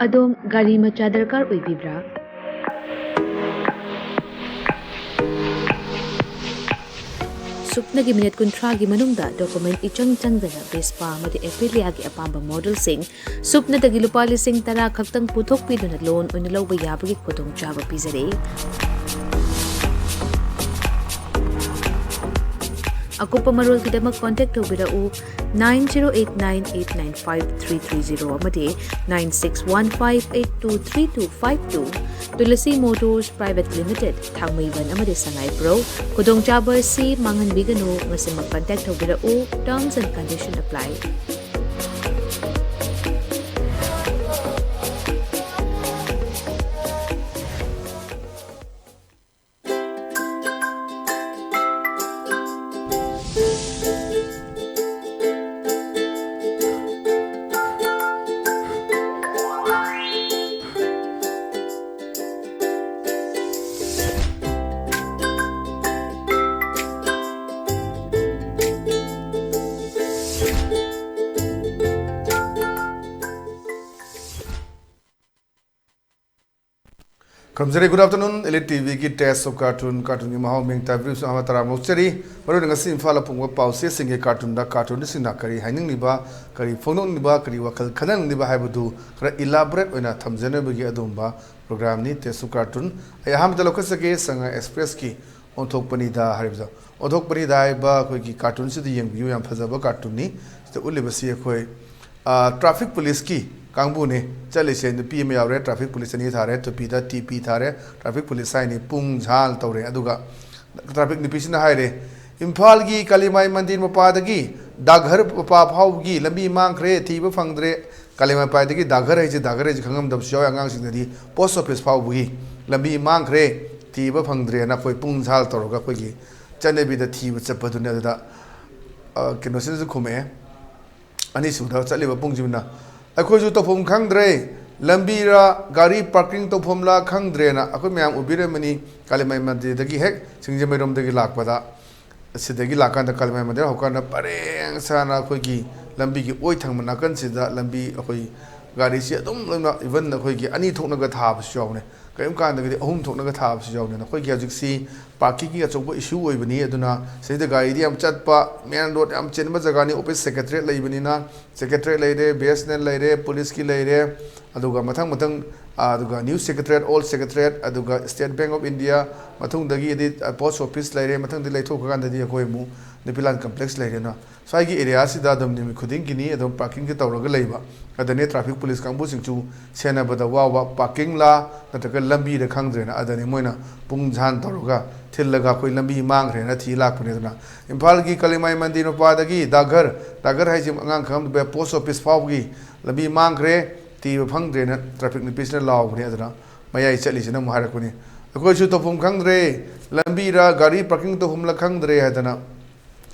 Adom gari macha darkar oibibra? Supnagi minute kuntragi manungda document ichang changdana Vespa amadi Aprilia gi apamba model sing supna dagi lupa lising tara khaktang puthok piduna loan oina lawba yabagi khudong chaba pizare. Akupa marol kidamak contact tobirau 9089895330 amadi 9615823252 Tulasi Motors Private Limited Thangmaiban amadi Sangai Pro Kudong Chaba si Mangan Bigano ngasi mag-contact tobirau terms and condition apply. Good afternoon, ELITETV ki test of cartoon ki mahau ming tabri so ama tara mochari baru ngasi imfala pungwa pause singe cartoon sina kari haining niba kari phonong niba kari wakal khanan niba haibudu kara elaborate oina thamjana bagi adumba program ni test of cartoon ai ham da lokasage sanga express ki onthok pani da haribza onthok pani da ba koi ki cartoon si yeng view yam phajaba cartoon ni to ulibasi khoi traffic police ki Kangbu ne chale se nupi me yawre traffic police ni thare to pida TP thare traffic police sai ni pung jhal tawre aduga traffic ni pisina haire Imphal gi Kalimai mandir mapa dagi daghar papa phau gi lambi mangkhre thiba phangdre Kalimai pa dagi daghar hai je khangam dab syaw angang sing di post office phau gi lambi mangkhre thiba phangdre na koi pung jhal tawroga koi gi chane bi da thiba chapadu ne da kino sin khume ani sudha chale ba pung jimna Aku to phom khangdre lambira gari parking to phomla khangdre na aku myam ubire mani Kalimai mandir dagi hek singjamai rom dagi lakpada sidagi lakan da Kalimai mandir hokana pareng sana khoi gi lambi gi oi thang mana kan sida lambi khoi gari si adum even khoi gi ani thokna ga thab shawne kaim kan da gi ahum thokna ga thab shawne na khoi gi ajik si parking gi achok issue oi bani aduna sida gari di am chatpa main road am chenba jaga ni office secretary lai bani na secretary lai re BSNL lai re police ki lai re aduga mathang aduga news secretariat all secretariat aduga State Bank of India mathung dagi edi post office lai re mathang di lai thok kan da di koi mu Nipilan complex lai re na sai gi area si da dam ni khuding gi ni adum parking ki tawraga leiba adane traffic police kangbu singchu sena bada wa parking la nataka lambi da khangdre na adane moina pung jhan tawraga thillaga koi lambi mangre na thi lak pune na Imphal gi Kalimai mandir no pa dagi daghar hai jim angang kham be post office phau gi lambi mangre ti phangdre na traffic ni pisna law bune adana mayai chali sina muharak bune akoi chu to phum khangdre lambi ra gari parking to humla khangdre hadana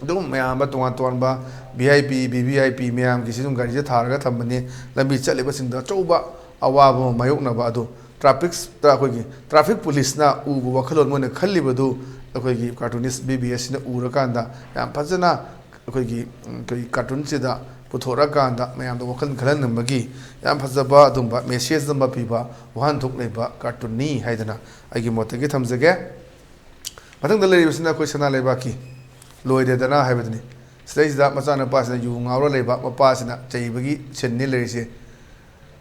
dum mayam ba tuan ba VIP BVIP mayam gi sum gari je tharaga thambani lambi chale ba singda chouba awaba mayok na ba adu traffic police na ubu wakhalon mo ne khalli badu akoi gi cartoonist BBS na ura kanda yam phajana akoi gi cartoon sida puthora kanda mayam do wakhal khalan nambagi yam phajaba adumba message namba piba wahan thok leiba cartoon ni haidana agi motagi thamjage mathang da lei bisna koi sana leiba ki loide dana haibadni stage da machana pasna yu ngawra leiba mapasna chaibagi chenni leise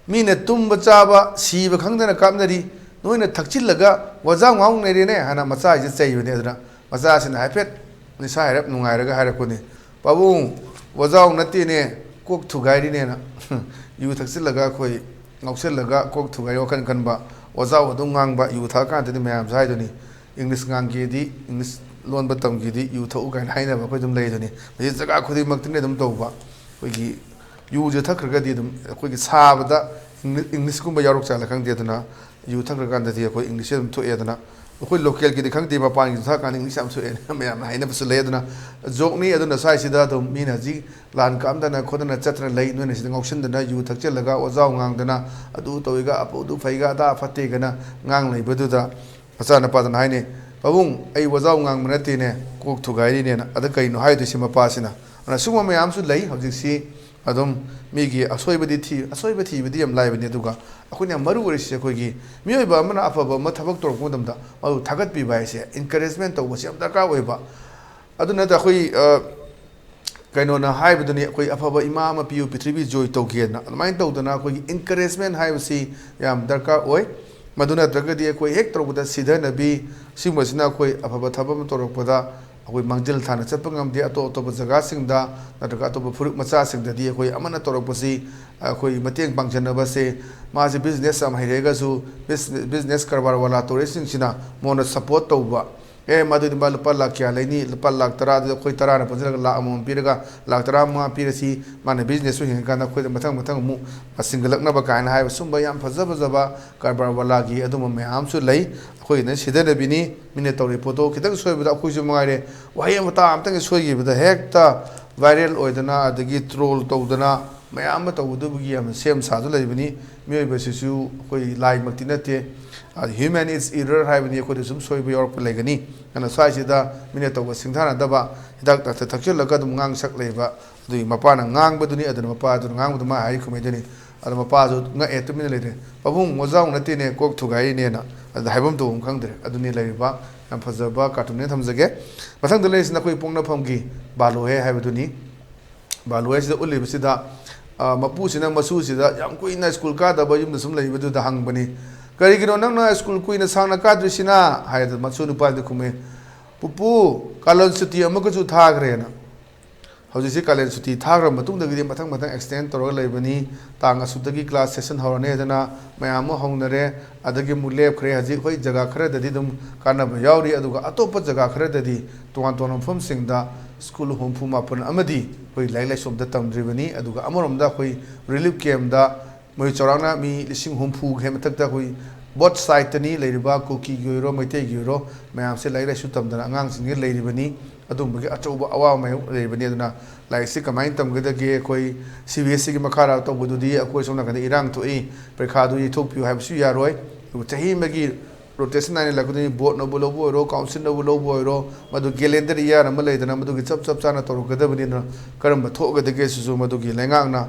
Mina tumba chaba siba khangdana kapnari noina thakchillaga waja ngaung nei ne hana macha je chaibane aduna macha sina haipet ni sa harap nungairaga harakuni pabung waja nati ne kok thugairi ne na yu thakchillaga khoi ngausellaga kok thugai wakan kanba waja wadung ngangba yu thaka tani mayam sai doni English ngangi di English lon batam gi di yu thau gain haina ba khoi dum lei doni me jaga khudi maktine dum tawba khoi gi yu je thakraga di dum khoi gi sabada English kumba yarok chala khang de dana yu thakraga kan de khoi English dum thu e dana khoi local gi khang de ba pan gi tha kan English am thu e me am haina ba su le dana jok ni aduna sai sida dum mina ji lan kam dana khodana chatra lei no ne sida ngausin dana yu thakchelaga ojaw ngang dana adu toiga apu du phaiga da phate gana ngang lei badu da achana pa dana haine babung ai wajaw ngang manate ne kok thugai ni ne na ada kai no hai du sima pa sina ana suma me am su lei hojik si adum migi asoibadi thi yam laibani aduga akhuna maru orisi akhoi mioiba amana afaba ma thabak torok modamda adu thagat pi bai se encouragement tawbasi am darka oiba aduna ta akhoi kainona haibaduni akhoi afaba ima ama piu prithvi joy tawgena almain tawdana akhoi encouragement haibasi yam darka oi maduna dragadi akhoi hek torobda sidhanabi simasina akhoi afaba thabam torokpada akhoi mangjil thana chapangam de ato jaga singda natraga ato furuk macha singda di akhoi amana torokpasi akhoi mateng pangjanaba se maji business am hairega su business karbar wala tore singsina mona support tawba madu dimba lupa lakh kya laini lupa lakh tara de akhoi tara na panjala lakh amon piraga lakh tara ma pirasi mana business su hinga na akhoi mathang mu singalak na ba kaina hai sumba yam fajaba karbar wala gi aduma mayam su lei akhoi na sidana bini mine tawri photo kitang soibada akhoi su mangaire wahai amata amtang soigi bada hekta viral oidana adagi troll tawdana mayam tawdugi am sem sadu leibani mioi basisu akhoi lai makti nate human is error haibani akhoi sum soiba yorp legani ana saisida mine tawba singthana daba hidak ta thakchelaga dum ngang sak leiba dui mapa na ngang baduni adana mapa adu ngang duma hai khumedani adu mapa ju nga etumina leire babung mojang nate ne kok thugai ne na adu haibam to khangdre aduni leiba am fajaba cartoon ne thamjage mathang de leisna koi pongna phamgi balo he haibaduni balo he sida uli bisida mapu sina masu sida yam kuina school ka da bayum sum leiba da hangbani karigino nangna school kuina sangna ka drisina hayda masu nupa de kume pupu kalon suti amaka ju thagre na hauji kalen suti thagra matung da gi mathang extend toro leibani tang asudagi class session horane dana mayam hongnare adagi mulep khre haji hoi jaga khre dadi dum kana yauri aduga atopa jaga khre dadi tuan phom singda school home phuma pun amadi hoi lai som da tamdribani aduga amorom da hoi relief camp da moi chorana mi lising home phu he matak da hoi both side tani leiriba kuki giro maitei giro mayam se lai su tamdana angang sing leiribani adum bagi achoba awa mai leibani aduna lai si kamain tamgada ge koi CBSE gi makara to bududi akoi somna kan irang to e prekha du thok pyu have su yaroi chahi magi rotation nine lakuni board no bolo ro council no bolo ro madu calendar year am leidana madu gi chap chana to gada bani na karam thok gada ge su madu gi lengang na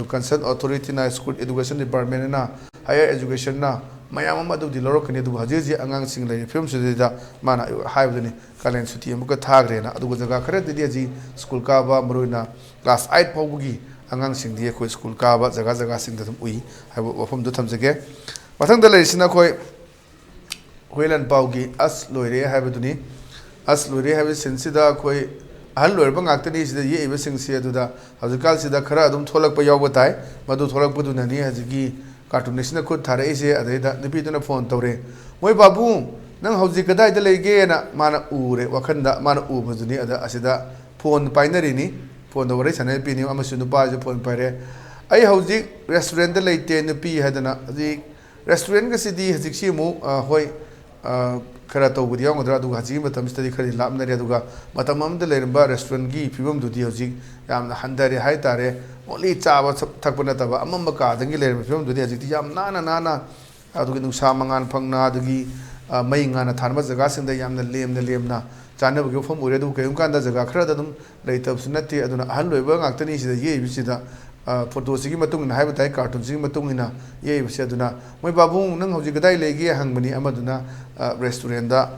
concerned authority na school education department na higher education na mayam madu di loro kani du haji angang sing lai film su da mana haibdani kalen suti amuka thagre na adu jaga khare di ji school ka ba maruina class 8 phawgi angang sing di khoi school ka ba jaga sing da ui haibo wafam du thamjage mathang da leisina khoi hoilan pawgi as loire haibduni as loire haibe sensida khoi ahal loirba ngaktani sida ye ibe sing se adu da hajikal sida khara adum tholak pa yawba tai madu tholak pudu nani hajigi cartoon nisna khud thare ise adeda nipi duna phone tawre moi babu nang hauji kadai da lege na mana ure wakhanda mana ubuduni ada asida phone painari ni phone da wari sanai pi ni amasu nu pa je phone paire ai hauji restaurant da leite nu pi hadana ji restaurant ga sidi hajik si mu hoi khara tawbudi yang dra du haji matam stadi khari lamna re duga matam am da lerba restaurant gi pibam du di hauji yamna handare hai tare only chaba thakpana taba amamba ka dangi lerba pibam du di haji yam nana adugi nusa mangan phangna adugi mai ngana tharma jaga singda yamna lemna chanaba gi phom ure du kayum kanda jaga khara da dum leitab sunati aduna ahal loiba ngaktani sida ye bisida photo sigi matung na haiba tai cartoon sigi matung ina ye bisi aduna moi babu nang hoji gadai lege hangbani amaduna restaurant da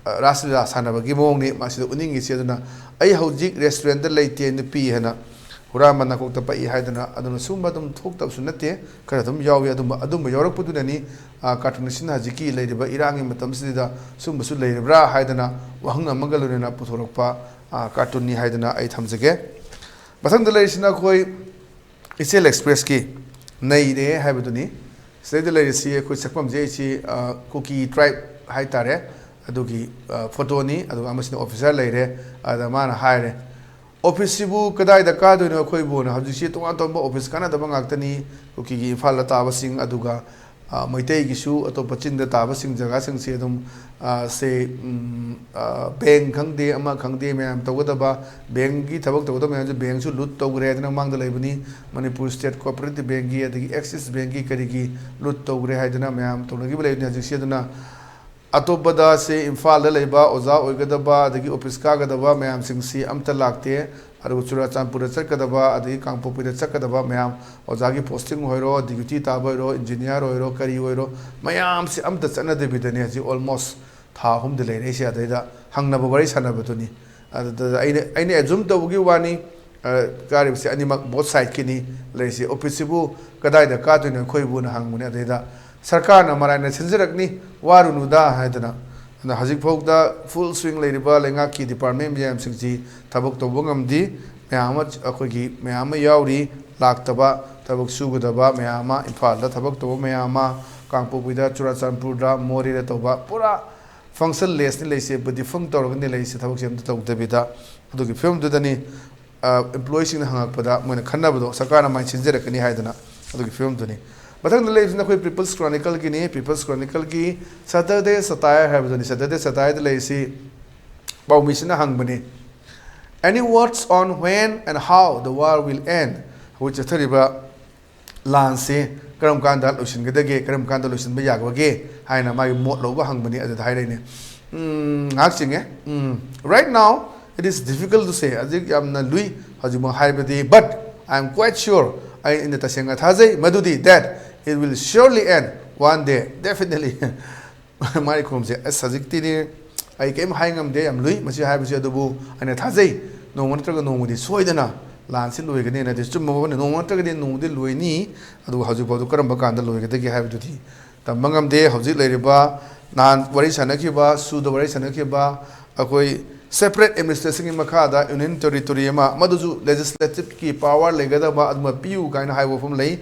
rasila sanaba gi mong ni masida uningi si aduna ai hoji restaurant da leite ni pi hana hura manna ko ta pai haidana aduna sumba dum thok tab sunate kara dum yawi adum yorak puduna ni cartoon sin hajiki leiba irangi matam sida sumba su leibra haidana wahang amagaluna puthorokpa cartoon ni haidana ai thamjage basang da leisina khoi Isel Express ki nai de haibaduni sede leisi ko sakpam je chi cookie tribe hai tare adugi photo ni adu amasina officer leire adamana haire office sibu kadai da ka do no khoi bo na haji chi tonga tomba office kana da bangaktani cookie gi fal ta ba sing aduga maitei gi su ato pachin da ta ba sing jaga sing se dum se bank khangde ama khangde myam tawdaba bank gi thabak tawda myam bank su lut tawgre adna mangda leibani Manipur state cooperative bank gi adigi axis bank gi karigi lut tawgre haidana myam tawgi leibani haji se duna ꯑꯇꯣꯞꯄꯗ ꯁꯦ ꯏꯝꯐꯥꯜꯗ ꯂꯩꯕ ꯑꯣꯖꯥ ꯑꯣꯏꯒꯗꯕ ꯑꯗꯒꯤ office ꯀꯥꯒꯗꯕ ꯃꯌꯥꯝꯁꯤꯡꯁꯤ ꯑꯝꯇ ꯂꯥꯛꯇꯦ ꯑꯗꯨꯒ ꯆꯨꯔꯥꯆꯥꯟꯄꯨꯔꯗ ꯆꯠꯀꯗꯕ ꯑꯗꯒꯤ ꯀꯥꯡꯄꯣꯛꯄꯤꯗ ꯆꯠꯀꯗꯕ ꯃꯌꯥꯝ ꯑꯣꯖꯥꯒꯤ ꯄꯣꯁꯇꯤꯡ ꯑꯣꯏꯔꯣ ꯗ꯭ꯌꯨꯇꯤ ꯇꯥꯕ ꯑꯣꯏꯔꯣ ꯏꯟꯖꯤꯅꯤꯌꯥꯔ ꯑꯣꯏꯔꯣ ꯀꯔꯤ ꯑꯣꯏꯔꯣ ꯃꯌꯥꯝꯁꯤ ꯑꯝꯇ ꯆꯠꯅꯗꯕꯤꯗꯅꯦ ꯍꯧꯖꯤꯛ ꯑꯣꯜꯃꯣꯁ ꯊꯥ ꯑꯍꯨꯝꯗ ꯂꯩꯔꯛꯏꯁꯦ ꯑꯗꯩꯗ ꯍꯪꯅꯕ ꯋꯥꯔꯤ ꯁꯥꯟꯅꯕꯗꯨꯅꯤ ꯑꯗꯨꯗ ꯑꯩꯅ ꯑꯦꯖꯨꯝ ꯇꯧꯕꯒꯤ ꯋꯥꯅꯤ ꯀꯥꯔꯤꯕꯁꯤ ꯑꯅꯤꯃꯛ ꯕꯣꯠ ꯁꯥꯏꯠꯀꯤꯅꯤ ꯂꯩꯔꯤꯁꯤ ꯑꯣꯐꯤꯁꯁꯤꯕꯨ ꯀꯗꯥꯏꯗ ꯀꯥꯗꯣꯏꯅꯣ ꯑꯩꯈꯣꯏꯕꯨꯅ ꯍꯪꯕꯅꯤ ꯑꯗꯩꯗ ꯁꯔꯀꯥꯔꯅ ꯃꯔꯥꯏꯅ ꯁꯤꯟꯖꯔꯛꯅꯤ ꯋꯥꯔꯨꯅꯨꯗ ꯍꯥꯏꯗꯅ ꯑꯗꯨꯅ ꯍꯧꯖꯤꯛꯐꯥꯎꯗ ꯐꯨꯜ ꯁ꯭ꯋꯤꯡ ꯂꯩꯔꯤꯕ ꯂꯩꯉꯥꯛꯀꯤ ꯗꯤꯄꯥꯔꯠꯃꯦꯟ ꯃꯌꯥꯝꯁꯤꯡꯁꯤ ꯊꯕꯛ ꯇꯧꯕ ꯉꯝꯗꯤ ꯃꯌꯥꯝ ꯑꯃ ꯑꯩꯈꯣꯏꯒꯤ ꯃꯌꯥꯝ ꯑꯃ ꯌꯥꯎꯔꯤ ꯂꯥꯛꯇꯕ ꯊꯕꯛ ꯁꯨꯒꯗꯕ ꯃꯌꯥꯝ ꯑꯃ ꯏꯝꯐꯥꯜꯗ ꯊꯕꯛ ꯇꯧꯕ ꯃꯌꯥꯝ ꯑꯃ ꯀꯥꯡꯄꯣꯛꯄꯤꯗ ꯆꯨꯔꯥꯆꯥꯟꯄꯨꯔꯗ ꯃꯣꯔꯦꯗ ꯇꯧꯕ ꯄꯨꯔꯥ ꯐꯪꯁꯟ ꯂꯦꯁꯅꯤ ꯂꯩꯔꯤꯁꯦ ꯗꯤꯐꯪ ꯇꯧꯔꯒꯅꯤ ꯂꯩꯔꯤꯁꯦ ꯊꯕꯛꯁꯦ ꯑꯝꯇ ꯇꯧꯗꯕꯤꯗ ꯑꯗꯨꯒꯤ ꯐꯤꯕꯝꯗꯨꯗꯅꯤ ꯏꯝꯄ꯭ꯂꯣꯌꯤꯁꯤꯡꯅ ꯍꯪꯉꯛꯄꯗ ꯃꯣꯏꯅ ꯈꯟꯅꯕꯗꯣ ꯁꯔꯀꯥꯔꯅ ꯃꯥꯏ ꯁꯤꯟꯖꯔꯛꯀꯅꯤ ꯍꯥꯏꯗꯅ ꯑꯗꯨꯒꯤ ꯐꯤꯕꯝꯗꯨꯅꯤ ꯃꯊꯪꯗ ꯂꯩꯔꯤꯁꯤꯅ ꯑꯩꯈꯣꯏ ꯄꯤꯄꯜꯁ ꯀ꯭ꯔꯣꯅꯤꯀꯜꯒꯤꯅꯤ ꯄꯤꯄꯜꯁ ꯀ꯭ꯔꯣꯅꯤꯀꯜꯒꯤ ꯁꯇꯔꯗꯦ ꯁꯇꯥꯌꯔ ꯍꯥꯏꯕꯗꯨꯅꯤ ꯁꯇꯔꯗꯦ ꯁꯇꯥꯌꯔꯗ ꯂꯩꯔꯤꯁꯤ ꯄꯥꯎꯃꯤꯁꯤꯅ ꯍꯪꯕꯅꯤ any words on when and how the war will end ꯑꯩꯈꯣꯏ ꯆꯠꯊꯔꯤꯕ ꯂꯥꯟꯁꯤ ꯀꯔꯝ ꯀꯥꯟꯗ ꯂꯣꯏꯁꯤꯟꯒꯗꯒꯦ ꯀꯔꯝ ꯀꯥꯟꯗ ꯂꯣꯏꯁꯤꯟꯕ ꯌꯥꯒꯕꯒꯦ ꯍꯥꯏꯅ ꯃꯥꯒꯤ ꯃꯣꯠ ꯂꯧꯕ ꯍꯪꯕꯅꯤ ꯑꯗꯨꯗ ꯍꯥꯏꯔꯛꯏꯅꯦ ꯉꯥꯏꯍꯥꯛ ꯆꯤꯡꯉꯦ right now it is difficult to say ꯍꯧꯖꯤꯛ ꯌꯥꯝꯅ ꯂꯨꯏ ꯍꯧꯖꯤꯛꯃꯛ ꯍꯥꯏꯕꯗꯤ but I am quite sure ꯑꯩꯅ ꯇꯁꯦꯡꯅ ꯊꯥꯖꯩ ꯃꯗꯨꯗꯤ that it will surely end one day definitely ꯃꯥꯒꯤ ꯈꯣꯝꯁꯦ ꯑꯁ ꯍꯧꯖꯤꯛꯇꯤꯅꯦ ꯑꯩ ꯀꯔꯤꯝ ꯍꯥꯏ ꯉꯝꯗꯦ ꯌꯥꯝ ꯂꯨꯏ ꯃꯁꯤ ꯍꯥꯏꯕꯁꯤ ꯑꯗꯨꯕꯨ ꯑꯩꯅ ꯊꯥꯖꯩ ꯅꯣꯡꯃ ꯅꯠꯇ꯭ꯔꯒ ꯅꯣꯡꯃꯗꯤ ꯁꯣꯏꯗꯅ ꯂꯥꯟꯁꯤ ꯂꯣꯏꯒꯅꯤꯅꯗꯤ ꯆꯨꯝꯕ ꯃꯐꯝꯅꯤ ꯅꯣꯡꯃ ꯅꯠꯇ꯭ꯔꯒꯗꯤ ꯅꯣꯡꯃꯗꯤ ꯂꯣꯏꯅꯤ ꯑꯗꯨꯒ ꯍꯧꯖꯤꯛꯐꯥꯎꯗ ꯀꯔꯝꯕ ꯀꯥꯟꯗ ꯂꯣꯏꯒꯗꯒꯦ ꯍꯥꯏꯕꯗꯨꯗꯤ ꯇꯝꯕ ꯉꯝꯗꯦ ꯍꯧꯖꯤꯛ ꯂꯩꯔꯤꯕ ꯅꯍꯥꯟ ꯋꯥꯔꯤ ꯁꯥꯟꯅꯈꯤꯕ ꯁꯨꯗ ꯋꯥꯔꯤ ꯁꯥꯟꯅꯈꯤꯕ ꯑꯩꯈꯣꯏ ꯁꯦꯄꯔꯦꯠ ꯑꯦꯗꯃꯤꯅꯤꯁꯇ꯭ꯔꯦꯁꯟꯒꯤ ꯃꯈꯥꯗ ꯌꯨꯅꯤꯌꯟ ꯇꯦꯔꯤꯇꯣꯔꯤ ꯑꯃ ꯃꯗꯨꯁꯨ ꯂꯦꯖꯤꯁꯂꯦꯇꯤꯚꯀꯤ ꯄꯥꯋꯔ ꯂꯩꯒꯗꯕ ꯑꯗꯨꯃ ꯄꯤꯌꯨ ꯀꯥꯏꯅ ꯍꯥꯏꯕ ꯋꯥꯐꯝ ꯂꯩ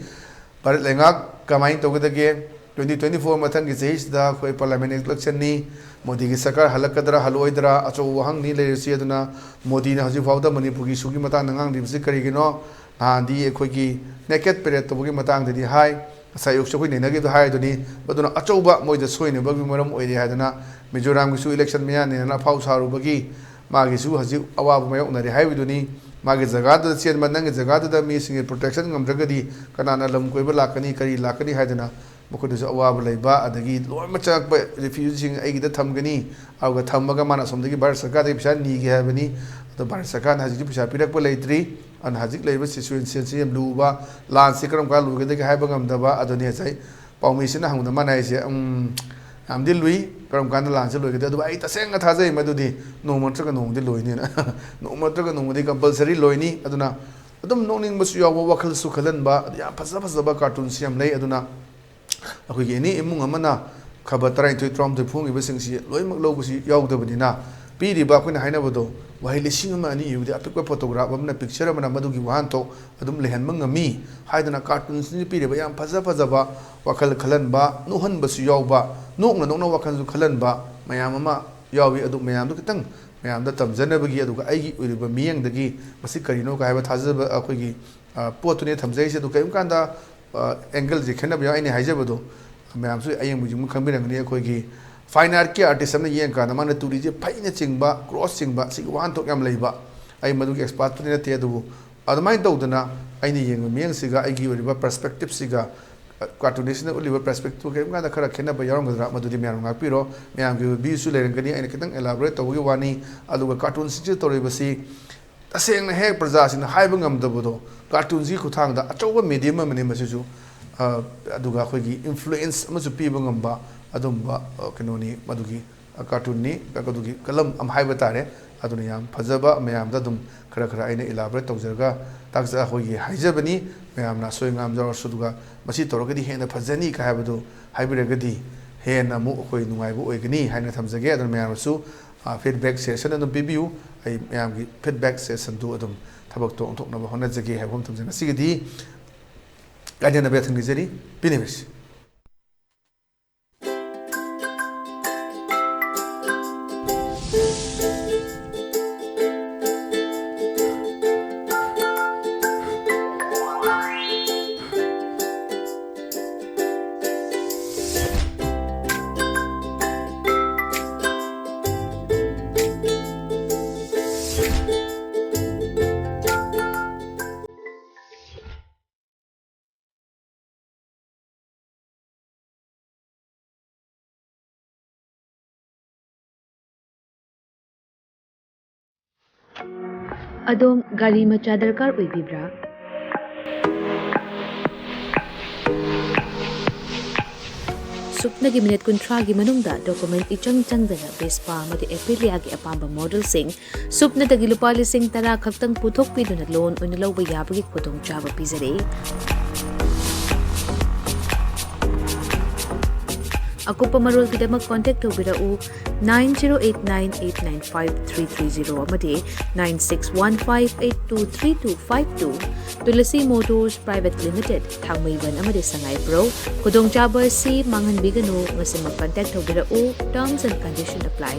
ꯚꯥꯔꯠ ꯂꯩꯉꯥꯛ ꯀꯃꯥꯏꯅ ꯇꯧꯒꯗꯒꯦ 2024 ꯃꯊꯪꯒꯤ ꯆꯍꯤꯁꯤꯗ ꯑꯩꯈꯣꯏ ꯄꯥꯔꯂꯤꯌꯥꯃꯦꯟ ꯏꯂꯦꯛꯁꯟꯅꯤ ꯃꯣꯗꯤꯒꯤ ꯁꯔꯀꯥꯔ ꯍꯜꯂꯛꯀꯗ꯭ꯔꯥ ꯍꯜꯂꯛꯑꯣꯏꯗ꯭ꯔꯥ ꯑꯆꯧꯕ ꯋꯥꯍꯪꯅꯤ ꯂꯩꯔꯤꯁꯤ ꯑꯗꯨꯅ ꯃꯣꯗꯤꯅ ꯍꯧꯖꯤꯛꯐꯥꯎꯗ ꯃꯅꯤꯄꯨꯔꯒꯤ ꯏꯁꯨꯒꯤ ꯃꯇꯥꯡꯗ ꯉꯥꯡꯂꯤꯕꯁꯤ ꯀꯔꯤꯒꯤꯅꯣ ꯅꯍꯥꯟꯗꯤ ꯑꯩꯈꯣꯏꯒꯤ ꯅꯦꯀꯦꯠ ꯄꯦꯔꯦꯠ ꯇꯧꯕꯒꯤ ꯃꯇꯥꯡꯗꯗꯤ ꯍꯥꯏ ꯉꯁꯥꯏ ꯑꯌꯨꯛꯁꯨ ꯑꯩꯈꯣꯏ ꯅꯩꯅꯈꯤꯕꯗꯣ ꯍꯥꯏꯗꯨꯅꯤ ꯃꯗꯨꯅ ꯑꯆꯧꯕ ꯃꯣꯏꯗ ꯁꯣꯏꯅꯕꯒꯤ ꯃꯔꯝ ꯑꯣꯏꯔꯦ ꯍꯥꯏꯗꯅ ꯃꯤꯖꯣꯔꯥꯝꯒꯤꯁꯨ ꯏꯂꯦꯛꯁꯟ ꯃꯌꯥꯅꯦꯅ ꯑꯐꯥꯎ ꯁꯥꯔꯨꯕꯒꯤ ꯃꯥꯒꯤꯁꯨ ꯍꯧꯖꯤꯛ ꯑꯋꯥꯕ ꯃꯥꯌꯣꯛꯅꯔꯦ ꯍꯥꯏꯕꯗꯨꯅꯤ ꯃꯥꯒꯤ ꯖꯒꯥꯗꯨꯗ ꯆꯦꯟꯕ ꯅꯪꯒꯤ ꯖꯒꯥꯗꯨꯗ ꯃꯤꯁꯤꯡꯒꯤ ꯄ꯭ꯔꯣꯇꯦꯛꯁꯟ ꯉꯝꯗ꯭ꯔꯒꯗꯤ ꯀꯅꯥꯅ ꯂꯝ ꯀꯣꯏꯕ ꯂꯥꯛꯀꯅꯤ ꯀꯔꯤ ꯂꯥꯛꯀꯅꯤ ꯍꯥꯏꯗꯅ ꯃꯈꯣꯏꯗꯁꯨ ꯑꯋꯥꯕ ꯂꯩꯕ ꯑꯗꯒꯤ ꯂꯣꯏꯅꯃꯛ ꯆꯪꯉꯛꯄ ꯔꯤꯐ꯭ꯌꯨꯖꯤꯁꯤꯡ ꯑꯩꯒꯤꯗ ꯊꯝꯒꯅꯤ ꯑꯗꯨꯒ ꯊꯝꯃꯒ ꯃꯥꯅ ꯑꯁꯣꯝꯗꯒꯤ ꯚꯥꯔꯠ ꯁꯔꯀꯥꯔꯗꯒꯤ ꯄꯩꯁꯥ ꯅꯤꯒꯦ ꯍꯥꯏꯕꯅꯤ ꯑꯗꯣ ꯚꯥꯔꯠ ꯁꯔꯀꯥꯔꯅ ꯍꯧꯖꯤꯛꯇꯤ ꯄꯩꯁꯥ ꯄꯤꯔꯛꯄ ꯂꯩꯇ꯭ꯔꯤ ꯑꯗꯨꯅ ꯍꯧꯖꯤꯛ ꯂꯩꯔꯤꯕ ꯁꯤꯆꯨꯋꯦꯁꯟꯁꯤ ꯌꯥꯝ ꯂꯨꯕ ꯂꯥꯟꯁꯤ ꯀꯔꯝ ꯀꯥꯟ ꯂꯣꯏꯒꯗꯒꯦ ꯍꯥꯏꯕ ꯉꯝꯗꯕ ꯑꯗꯨꯅꯤ ꯉꯁꯥꯏ ꯄꯥꯎꯃꯤꯁꯤꯅ ꯍꯪꯕꯗ ꯃꯥꯅ ꯍꯥꯏꯁꯦ ꯌꯥꯝꯗꯤ ꯂꯨꯏ ꯀꯔꯝ ꯀꯥꯟꯗ ꯂꯥꯟꯁꯤ ꯂꯣꯏꯒꯗꯦ ꯑꯗꯨꯕꯨ ꯑꯩ ꯇꯁꯦꯡꯅ ꯊꯥꯖꯩ ꯃꯗꯨꯗꯤ ꯅꯣꯡꯃ ꯅꯠꯇ꯭ꯔꯒ ꯅꯣꯡꯃꯗꯤ ꯂꯣꯏꯅꯤꯅ ꯅꯣꯡꯃ ꯅꯠꯇ꯭ꯔꯒ ꯅꯣꯡꯃꯗꯤ ꯀꯝꯄꯜꯁꯔꯤ ꯂꯣꯏꯅꯤ ꯑꯗꯨꯅ ꯑꯗꯨꯝ ꯅꯣꯛꯅꯤꯡꯕꯁꯨ ꯌꯥꯎꯕ ꯋꯥꯈꯜꯁꯨ ꯈꯜꯍꯟꯕ ꯌꯥꯝ ꯐꯖ ꯐꯖꯕ ꯀꯥꯔꯇꯨꯟꯁꯤ ꯌꯥꯝ ꯂꯩ ꯑꯗꯨꯅ ꯑꯩꯈꯣꯏꯒꯤ ꯑꯦꯅꯤ ꯏꯃꯨꯡ ꯑꯃꯅ ꯈꯕꯔ 19 19 ꯐꯣꯡꯉꯤꯕꯁꯤꯡꯁꯤ ꯂꯣꯏꯅꯃꯛ ꯂꯧꯕꯁꯤ ꯌꯥꯎꯗꯕꯅꯤꯅ ꯄꯤꯔꯤꯕ ꯑꯩꯈꯣꯏꯅ ꯍꯥꯏꯅꯕꯗꯣ ꯋꯥꯍꯩ 1,000,000 2,000 ꯏꯕꯗꯤ ꯑꯄꯤꯛꯄ ꯐꯣꯇꯣꯒ꯭ꯔꯥꯐ ꯑꯃꯅ ꯄꯤꯛꯆꯔ ꯑꯃꯅ ꯃꯗꯨꯒꯤ ꯋꯥꯍꯟꯊꯣꯛ ꯑꯗꯨꯝ ꯂꯩꯍꯟꯕ ꯉꯝꯃꯤ ꯍꯥꯏꯗꯅ ꯀꯥꯔꯇꯨꯟꯁꯤꯡꯁꯤ ꯄꯤꯔꯤꯕ ꯌꯥꯝ ꯐꯖ ꯐꯖꯕ ꯋꯥꯈꯜ ꯈꯜꯍꯟꯕ ꯅꯣꯛꯍꯟꯕꯁꯨ ꯌꯥꯎꯕ ꯅꯣꯛꯅ ꯅꯣꯛꯅ ꯋꯥꯈꯜꯁꯨ ꯈꯜꯍꯟꯕ ꯃꯌꯥꯝ ꯑꯃ ꯌꯥꯎꯏ ꯑꯗꯨ ꯃꯌꯥꯝꯗꯨ khitang ꯃꯌꯥꯝꯗ ꯇꯝꯖꯅꯕꯒꯤ ꯑꯗꯨꯒ ꯑꯩꯒꯤ ꯑꯣꯏꯔꯤꯕ ꯃꯤꯌꯦꯡꯗꯒꯤ ꯃꯁꯤ ꯀꯔꯤꯅꯣ ꯍꯥꯏꯕ ꯊꯥꯖꯕ ꯑꯩꯈꯣꯏꯒꯤ ꯄꯣꯠꯇꯨꯅꯦ ꯊꯝꯖꯔꯤꯁꯦ ꯑꯗꯨ ꯀꯔꯤꯒꯨꯝꯕ ꯀꯥꯟꯗ ꯑꯦꯡꯒꯜꯁꯦ ꯈꯦꯠꯅꯕ ꯌꯥꯎ ꯑꯩꯅ ꯍꯥꯏꯖꯕꯗꯣ ꯃꯌꯥꯝꯁꯨ ꯑꯌꯦꯡꯕꯁꯤꯡ ꯈꯪꯕꯤꯔꯝꯒꯅꯤ ꯑꯩꯈꯣꯏꯒꯤ ꯐꯥꯏꯟ ꯑꯥꯔꯠꯀꯤ ꯑꯥꯔꯇꯤꯁ ꯑꯃꯅ ꯌꯦꯡꯀꯥꯟꯗ ꯃꯥꯅ ꯇꯨꯔꯤꯁꯦ ꯐꯩꯅ ꯆꯤꯡꯕ ꯀ꯭ꯔꯣꯁ ꯆꯤꯡꯕ ꯁꯤꯒꯤ ꯋꯥꯍꯟꯊꯣꯛ ꯌꯥꯝ ꯂꯩꯕ ꯑꯩ ꯃꯗꯨꯒꯤ ꯑꯦꯛꯁꯄꯥꯔꯠꯄꯨꯗꯤ ꯅꯠꯇꯦ ꯑꯗꯨꯕꯨ ꯑꯗꯨꯃꯥꯏꯅ ꯇꯧꯗꯅ ꯑꯩꯅ ꯌꯦꯡꯕ ꯃꯤꯠꯌꯦꯡꯁꯤꯒ ꯑꯩꯒꯤ ꯑꯣꯏꯔꯤꯕ ꯄꯔꯁꯄꯦꯛꯇꯤꯞꯁꯤꯒ ꯀꯥꯔꯇꯨꯅꯤꯁꯅ ꯎꯠꯂꯤꯕ ꯄꯔꯁꯄꯦꯛꯇꯤꯞ ꯀꯔꯤꯒꯨꯝꯕ ꯀꯥꯟꯗ ꯈꯔ ꯈꯦꯠꯅꯕ ꯌꯥꯎꯔꯝꯒꯗ꯭ꯔꯥ ꯃꯗꯨꯗꯤ ꯃꯌꯥꯝ ꯉꯥꯛꯄꯤꯔꯣ ꯃꯌꯥꯝꯒꯤ ꯚ꯭ꯌꯨꯁꯨ ꯂꯩꯔꯝꯒꯅꯤ ꯑꯩꯅ khitang ꯑꯦꯂꯥꯕꯣꯔꯦꯠ ꯇꯧꯕꯒꯤ ꯋꯥꯅꯤ ꯑꯗꯨꯒ ꯀꯥꯔꯇꯨꯟꯁꯤꯡꯁꯤ ꯇꯧꯔꯤꯕꯁꯤ ꯇꯁꯦꯡꯅ ꯍꯦꯛ ꯄ꯭ꯔꯖꯥꯁꯤꯡꯅ ꯍꯥꯏꯕ ꯉꯝꯗꯕꯗꯣ ꯀꯥꯔꯇꯨꯟꯁꯤꯒꯤ ꯈꯨꯠꯊꯥꯡꯗ ꯑꯆꯧꯕ ꯃꯦꯗꯤꯌꯝ ꯑꯃꯅꯤ ꯃꯁꯤꯁꯨ ꯑꯗꯨꯒ ꯑꯩꯈꯣꯏꯒꯤ ꯏꯟꯐ꯭ꯂꯨꯌꯦꯟꯁ ꯑꯃꯁꯨ ꯄꯤꯕ ꯉꯝꯕ ꯑꯗꯨꯝꯕ ꯀꯩꯅꯣꯅꯤ ꯃꯗꯨꯒꯤ ꯀꯥꯔꯇꯨꯟꯅꯤ ꯑꯗꯨꯒꯤ ꯀꯂꯝ ꯑꯃ ꯍꯥꯏꯕ ꯇꯥꯔꯦ ꯑꯗꯨꯅ ꯌꯥꯝ ꯐꯖꯕ ꯃꯌꯥꯝꯗ ꯑꯗꯨꯝ ꯈꯔ ꯈꯔ ꯑꯩꯅ ꯏꯂꯥꯕꯣꯔꯦꯠ ꯇꯧꯖꯔꯒ ꯑꯩꯈꯣꯏꯒꯤ ꯍꯥꯏꯖꯕꯅꯤ ꯃꯌꯥꯝꯅ ꯑꯁꯣꯏ ꯑꯉꯥꯝ ꯌꯥꯎꯔꯁꯨ ꯑꯗꯨꯒ ꯃꯁꯤ ꯇꯧꯔꯒꯗꯤ ꯍꯦꯟꯅ ꯐꯖꯅꯤ ꯀ ꯍꯥꯏꯕꯗꯨ ꯍꯥꯏꯕꯤꯔꯒꯗꯤ ꯍꯦꯟꯅ ꯑꯃꯨꯛ ꯑꯩꯈꯣꯏ ꯅꯨꯡꯉꯥꯏꯕ ꯑꯣꯏꯒꯅꯤ ꯍꯥꯏꯅ ꯊꯝꯖꯒꯦ ꯑꯗꯨꯅ ꯃꯌꯥꯝꯅꯁꯨ ꯐꯤꯗꯕꯦꯛ ꯁꯦꯁꯟ ꯑꯗꯨꯝ ꯄꯤꯕꯤꯌꯨ ꯑꯩ ꯃꯌꯥꯝꯒꯤ ꯐꯤꯗꯕꯦꯛ ꯁꯦꯁꯟꯗꯨ ꯑꯗꯨꯝ ꯊꯕꯛꯇꯣ ꯑꯣꯟꯊꯣꯛꯅꯕ ꯍꯣꯠꯅꯖꯒꯦ ꯍꯥꯏꯕ ꯑꯃ ꯊꯝꯖꯩ ꯉꯁꯤꯒꯤꯗꯤ ꯀꯥꯏꯗꯅꯕ ꯊꯝꯕꯤꯖꯔꯤ ꯄꯤꯅꯦꯕꯁ Adom gari macha darkar oibibra? Supnagi minute kuntragi manungda document ichang changdana Vespa amadi Aprilia gi apamba model sing supna dagi lupa lising tara khaktang puthok piduna loan oina lawba yabagi khudong chaba pizare. Akupa marul kidamak contact tawbirau 9089895330 amadi 9615823252 Tulasi Motors Private Limited Thangmaiban amadi Sangai Pro Kudong Chaba si Manghan Bigano ngasi mag-contact tawbirau terms and conditions apply.